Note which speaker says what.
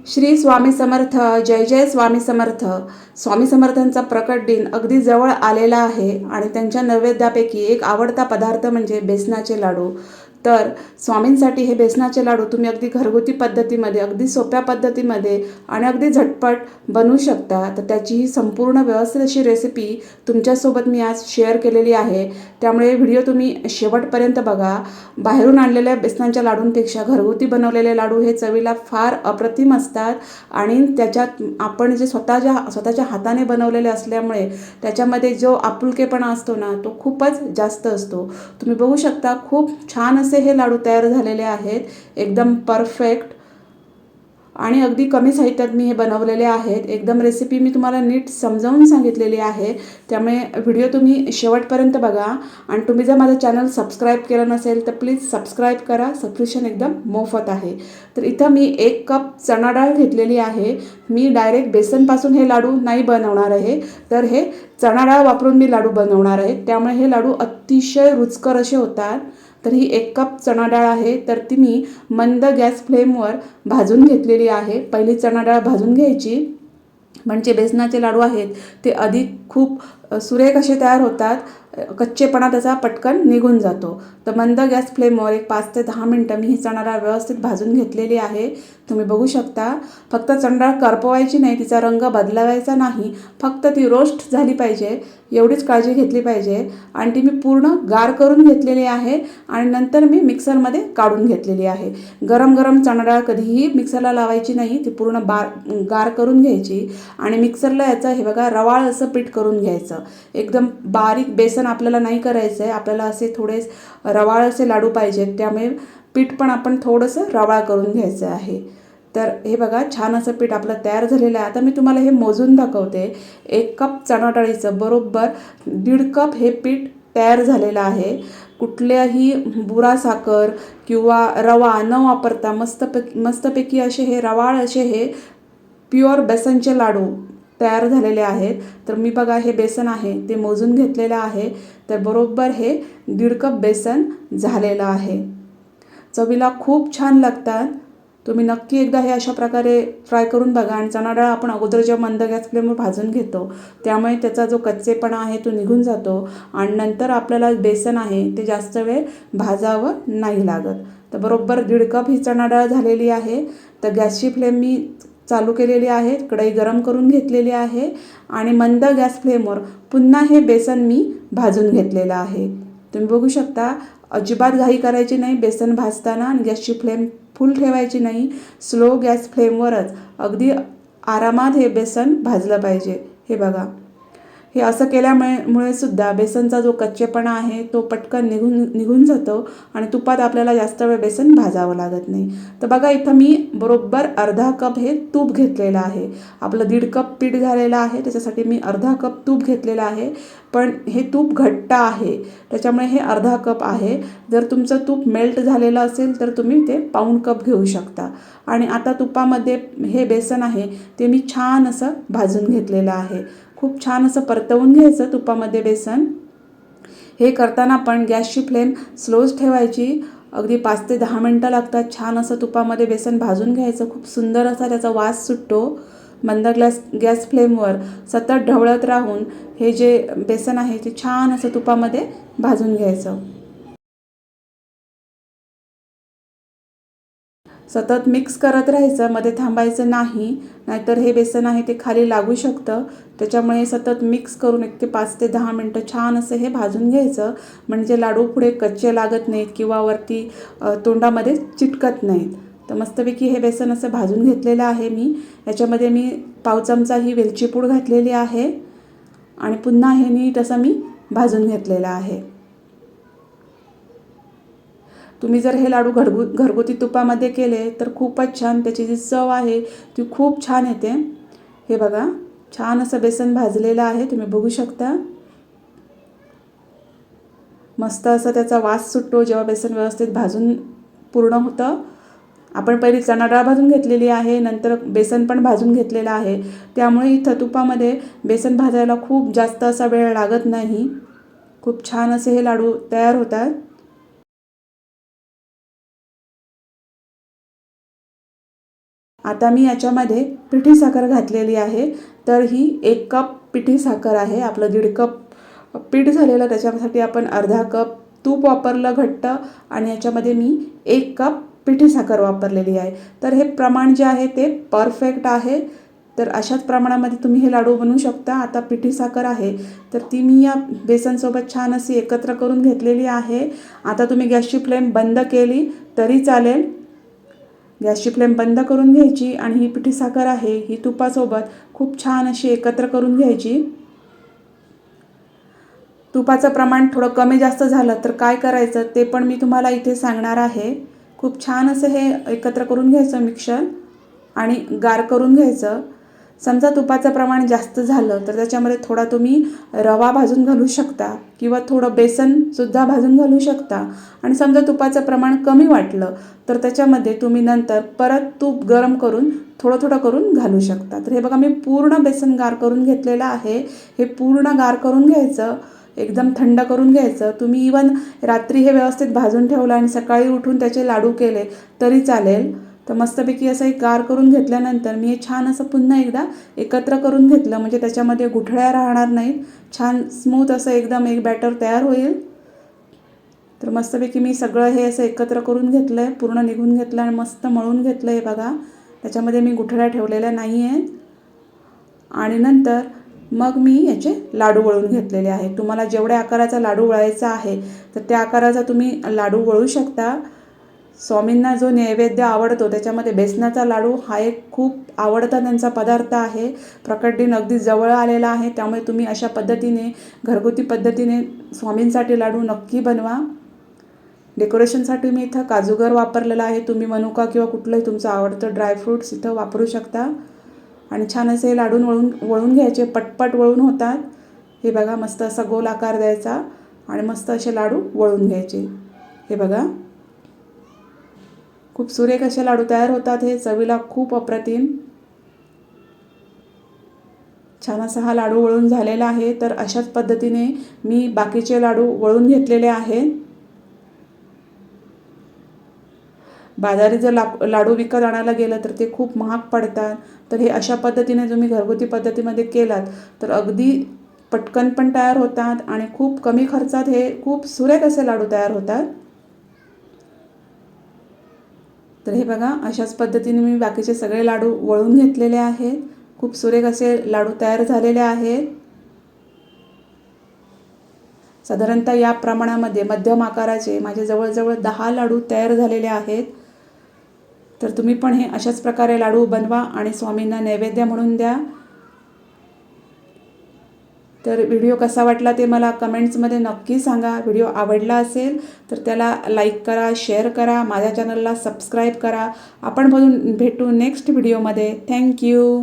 Speaker 1: श्री स्वामी समर्थ. जय जय स्वामी समर्थ. स्वामी समर्थांचा प्रकट दिन अगदी जवळ आलेला आहे आणि त्यांच्या नैवेद्यापैकी एक आवडता पदार्थ म्हणजे बेसनाचे लाडू. तर स्वामींसाठी हे बेसनाचे लाडू तुम्ही अगदी घरगुती पद्धतीमध्ये, अगदी सोप्या पद्धतीमध्ये आणि अगदी झटपट बनवू शकता. तर त्याची ही संपूर्ण व्यवस्थित अशी रेसिपी तुमच्यासोबत मी आज शेअर केलेली आहे. त्यामुळे व्हिडिओ तुम्ही शेवटपर्यंत बघा. बाहेरून आणलेल्या बेसनाच्या लाडूंपेक्षा घरगुती बनवलेले लाडू हे चवीला फार अप्रतिम असतात आणि त्याच्यात आपण जे स्वतःच्या हाताने बनवलेले असल्यामुळे त्याच्यामध्ये जो आपुलकेपणा असतो ना, तो खूपच जास्त असतो. तुम्ही बघू शकता, खूप छान असे हे लाडू तयार झालेले आहेत, एकदम परफेक्ट आणि अगदी कमी साहित्यात मी हे बनवलेले आहेत. एकदम रेसिपी मी तुम्हाला नीट समजावून सांगितलेली आहे. त्यामुळे व्हिडिओ तुम्ही शेवटपर्यंत बघा आणि तुम्ही जर माझं चॅनल सबस्क्राईब केलं नसेल तर प्लीज सबस्क्राईब करा. सबस्क्रिप्शन एकदम मोफत आहे. तर इथं मी 1 कप चणा डाळ घेतलेली आहे. मी डायरेक्ट बेसनपासून हे लाडू नाही बनवणार आहे, तर हे चणा डाळ वापरून मी लाडू बनवणार आहे. त्यामुळे हे लाडू अतिशय रुचकर असे होतात. तर ही 1 कप चणा डाळ आहे, तर ती मी मंद गॅस फ्लेमवर भाजून घेतलेली आहे. पहिली चणा डाळ भाजून घ्यायची, म्हणजे बेसनाचे लाडू आहेत ते अधिक खूप सुरेख असे तयार होतात. कच्चेपणा त्याचा पटकन निघून जातो. तर मंद गॅस फ्लेमवर एक 5 ते 10 मिनटं मी ही चणा डाळ व्यवस्थित भाजून घेतलेली आहे. तुम्ही बघू शकता. फक्त चणा डाळ करपवायची नाही, तिचा रंग बदलावायचा नाही, फक्त ती रोस्ट झाली पाहिजे एवढीच काळजी घेतली पाहिजे. आणि ती मी पूर्ण गार करून घेतलेली आहे आणि नंतर मी मिक्सरमध्ये काढून घेतलेली आहे. गरम गरम चणा डाळ कधीही मिक्सरला लावायची नाही, ती पूर्ण गार करून घ्यायची आणि मिक्सरला याचं हे बघा रवाळ असं पीठ करून घ्यायचं. एकदम बारीक बेसन आपल्याला नाही करायचं आहे, आपल्याला असे थोडे रवाळ असे लाडू पाहिजेत. त्यामुळे पीठ पण आपण थोडंसं रवाळ करून घ्यायचं आहे. तर हे बघा, छान असं पीठ आपलं तयार झालेलं आहे. आता मी तुम्हाला हे मोजून दाखवते. 1 कप चणा डाळीचं बरोबर 1.5 कप हे पीठ तयार झालेलं आहे. कुठल्याही बुरा साखर किंवा रवा न वापरता मस्तपैकी असे हे रवाळ असे हे प्युअर बेसनचे लाडू तयार झालेले आहेत. तर मी बघा, हे बेसन आहे ते मोजून घेतलेलं आहे. तर बरोबर हे 1.5 कप बेसन झालेलं आहे. चवीला खूप छान लागतात. तुम्ही नक्की एकदा हे अशा प्रकारे फ्राय करून बघा. आणि चणा डाळ आपण अगोदर जेव्हा मंद गॅस फ्लेमवर भाजून घेतो त्यामुळे त्याचा जो कच्चेपणा आहे तो निघून जातो आणि नंतर आपल्याला बेसन आहे ते जास्त वेळ भाजावं नाही लागत. तर बरोबर 1.5 कप ही चणा डाळ झालेली आहे. तर गॅसची फ्लेम मी चालू केलेली आहे, कढई गरम करून घेतलेली आहे आणि मंद गॅस फ्लेमवर पुन्हा हे बेसन मी भाजून घेतलेलं आहे. तुम्ही बघू शकता, अजिबात घाई करायची नाही बेसन भाजताना आणि गॅसची फ्लेम फुल ठेवायची नाही. स्लो गॅस फ्लेमवरच अगदी आरामात हे बेसन भाजलं पाहिजे. हे बघा, हे असं केल्यामुळे सुद्धा बेसनचा जो कच्चेपणा आहे तो पटकन निघून जातो आणि तुपात आपल्याला जास्त वेळ बेसन भाजावं लागत नाही. तर बघा, इथं मी बरोबर अर्धा कप हे तूप घेतलेलं आहे. आपलं 1.5 कप पीठ झालेलं आहे, त्याच्यासाठी मी अर्धा कप तूप घेतलेलं आहे. पण हे तूप घट्ट आहे त्याच्यामुळे हे अर्धा कप आहे. जर तुमचं तूप मेल्ट झालेलं असेल तर तुम्ही ते 1.5 कप घेऊ शकता. आणि आता तुपामध्ये हे बेसन आहे ते मी छान असं भाजून घेतलेलं आहे. खूप छान असं परतवून घ्यायचं तुपामध्ये बेसन. हे करताना पण गॅसची फ्लेम स्लोच ठेवायची. अगदी 5 ते 10 मिनटं लागतात. छान असं तुपामध्ये बेसन भाजून घ्यायचं. खूप सुंदर असा त्याचा वास सुटतो. मंद गॅस फ्लेमवर सतत ढवळत राहून हे जे बेसन आहे ते छान असं तुपामध्ये भाजून घ्यायचं. सतत मिक्स करत राहायचं, मध्ये थांबायचं नाही, नाहीतर हे बेसन आहे ते खाली लागू शकतं. त्याच्यामुळे सतत मिक्स करून 1 ते 5 ते 10 मिनटं छान असं हे भाजून घ्यायचं, म्हणजे लाडू पुढे कच्चे लागत नाहीत किंवा वरती तोंडामध्ये चिटकत नाहीत. तर मस्तपैकी हे बेसन असं भाजून घेतलेलं आहे मी. याच्यामध्ये मी पाव चमचा ही वेलची पूड घातलेली आहे आणि पुन्हा हे नीट असं मी भाजून घेतलेलं आहे. तुम्ही जर हे लाडू घरगुती तुपामध्ये केले तर खूपच छान त्याची जी चव आहे ती खूप छान येते. हे बघा, छान असं बेसन भाजलेलं आहे, तुम्ही बघू शकता. मस्त असा त्याचा वास सुटतो जेव्हा बेसन व्यवस्थित भाजून पूर्ण होतं. आपण पहिली चणा डाळ भाजून घेतलेली आहे, नंतर बेसन पण भाजून घेतलेलं आहे. त्यामुळे इथं तुपामध्ये बेसन भाजायला खूप जास्त असा वेळ लागत नाही. खूप छान असे हे लाडू तयार होतात. आता मी याच्यामध्ये पिठी साखर घातलेली आहे. तर ही 1 कप पिठी साखर आहे. आपलं 1.5 कप पीठ झालेलं, त्याच्यासाठी आपण अर्धा कप तूप वापरलं घट्ट आणि याच्यामध्ये मी 1 कप पिठी साखर वापरलेली आहे. तर हे प्रमाण जे आहे ते परफेक्ट आहे. तर अशाच प्रमाणामध्ये तुम्ही हे लाडू बनवू शकता. आता पिठी साखर आहे तर ती मी या बेसनसोबत छान अशी एकत्र करून घेतलेली आहे. आता तुम्ही गॅसची फ्लेम बंद केली तरी चालेल. गॅसची फ्लेम बंद करून घ्यायची आणि ही पिठी साखर आहे ही तुपासोबत खूप छान अशी एकत्र करून घ्यायची. तुपाचं प्रमाण थोडं कमी जास्त झालं तर काय करायचं ते पण मी तुम्हाला इथे सांगणार आहे. खूप छान असं हे एकत्र करून घ्यायचं मिक्सर आणि गार करून घ्यायचं. समजा तुपाचं प्रमाण जास्त झालं तर त्याच्यामध्ये थोडा तुम्ही रवा भाजून घालू शकता किंवा थोडं बेसनसुद्धा भाजून घालू शकता. आणि समजा तुपाचं प्रमाण कमी वाटलं तर त्याच्यामध्ये तुम्ही नंतर परत तूप गरम करून थोडं थोडं करून घालू शकता. तर हे बघा मी पूर्ण बेसन गार करून घेतलेलं आहे. हे पूर्ण गार करून घ्यायचं, एकदम थंड करून घ्यायचं. तुम्ही इवन रात्री हे व्यवस्थित भाजून ठेवलं आणि सकाळी उठून त्याचे लाडू केले तरी चालेल. तर मस्तपैकी असं एक गार करून घेतल्यानंतर मी हे छान असं पुन्हा एकदा एकत्र करून घेतलं, म्हणजे त्याच्यामध्ये गुठळ्या राहणार नाहीत. छान स्मूथ असं एकदम एक बॅटर तयार होईल. तर मस्तपैकी मी सगळं हे असं एकत्र करून घेतलं आहे, पूर्ण निघून घेतलं आणि मस्त मळून घेतलं आहे. बघा त्याच्यामध्ये मी गुठळ्या ठेवलेल्या नाही आहेत. आणि नंतर मग मी याचे लाडू वळून घेतलेले आहे. तुम्हाला जेवढ्या आकाराचा लाडू वळायचा आहे तर त्या आकाराचा तुम्ही लाडू वळू शकता. स्वामींना जो नैवेद्य आवडतो त्याच्यामध्ये बेसनाचा लाडू हा एक खूप आवडता त्यांचा पदार्थ आहे. प्रकट दिन अगदी जवळ आलेला आहे, त्यामुळे तुम्ही अशा पद्धतीने घरगुती पद्धतीने स्वामींसाठी लाडू नक्की बनवा. डेकोरेशनसाठी मी इथं काजूगर वापरलेला आहे. तुम्ही मनुका किंवा कुठलंही तुमचं आवडतं ड्रायफ्रूट्स इथं वापरू शकता. आणि छान असे लाडून वळून घ्यायचे, पटपट वळून होतात. हे बघा मस्त असा गोल आकार द्यायचा आणि मस्त असे लाडू वळून घ्यायचे. हे बघा खूप सुरेख असे लाडू तयार होतात. हे चवीला खूप अप्रतिम छान असा हा लाडू वळून झालेला आहे. तर अशाच पद्धतीने मी बाकीचे लाडू वळून घेतलेले आहेत. बाजारी जर लाडू विकत आणायला गेलं तर ते खूप महाग पडतात. तर हे अशा पद्धतीने तुम्ही घरगुती पद्धतीमध्ये केलात तर अगदी पटकन पण तयार होतात आणि खूप कमी खर्चात हे खूप सुरेख असे लाडू तयार होतात. तर हे बघा अशाच पद्धतीने मी बाकीचे सगळे लाडू वळून घेतलेले आहेत. खूप सुरेख असे लाडू तयार झालेले आहेत. साधारणतः या प्रमाणामध्ये मध्यम आकाराचे माझे जवळजवळ 10 लाडू तयार झालेले आहेत. तर तुम्ही पण हे अशाच प्रकारे लाडू बनवा आणि स्वामींना नैवेद्य म्हणून द्या. तर व्हिडिओ कसा वाटला ते मला कमेंट्समध्ये नक्की सांगा. व्हिडिओ आवडला असेल तर त्याला लाईक करा, शेअर करा, माझ्या चॅनलला सबस्क्राईब करा. आपण भेटू नेक्स्ट व्हिडिओमध्ये. थँक्यू.